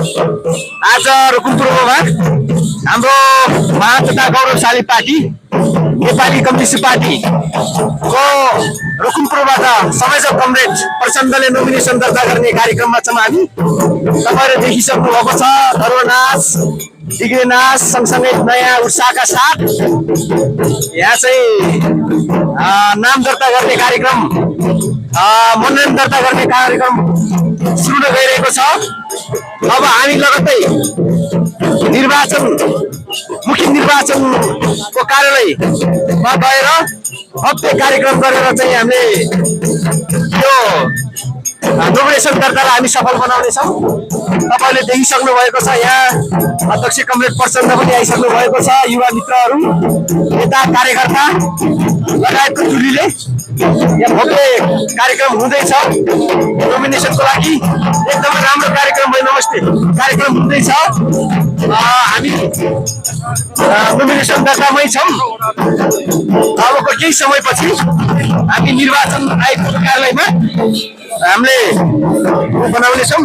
आज रुकुमपूर्वमा हाम्रो महान तथा गौरवशाली पार्टी नेपाली कम्युनिस्ट पार्टीको रुकुमपूर्वबाट संयोजक कमरेड प्रचण्डले नोमिनेसन दर्ता गर्ने कार्यक्रममा छौँ हामी। तपाईहरुले देखिसक्नु भएको छ धरोनाच डिग्री नाच सँगसँगै नयाँ उत्साहका साथ यहाँ चाहिँ नाम दर्ता गर्ने कार्यक्रम मनोनयन दर्ता गर्ने कार्यक्रम सुरु हुन गइरहेको छ। अब हामी लगत्तै मुख्य निर्वाचनको कार्यालयमा गएर भव्य कार्यक्रम गरेर चाहिँ हामीले यो नोमिनेसन दर्तालाई हामी सफल बनाउनेछौँ। तपाईले देखिसक्नु भएको छ यहाँ अध्यक्ष कमरेड प्रचण्ड पनि आइसक्नु भएको छ। युवा मित्रहरू नेता कार्यकर्ता लगायतको टोलीले यहाँ भव्य कार्यक्रम हुँदैछ। नोमिनेसनको लागि एकदमै राम्रो कार्यक्रम भयो। नमस्ते कार्यक्रम हुँदैछ। हामी नोमिनेसन दर्तामै छौँ। अबको केही समयपछि हामी निर्वाचन आयोगको कार्यालयमा हामीले बनाउनेछौँ।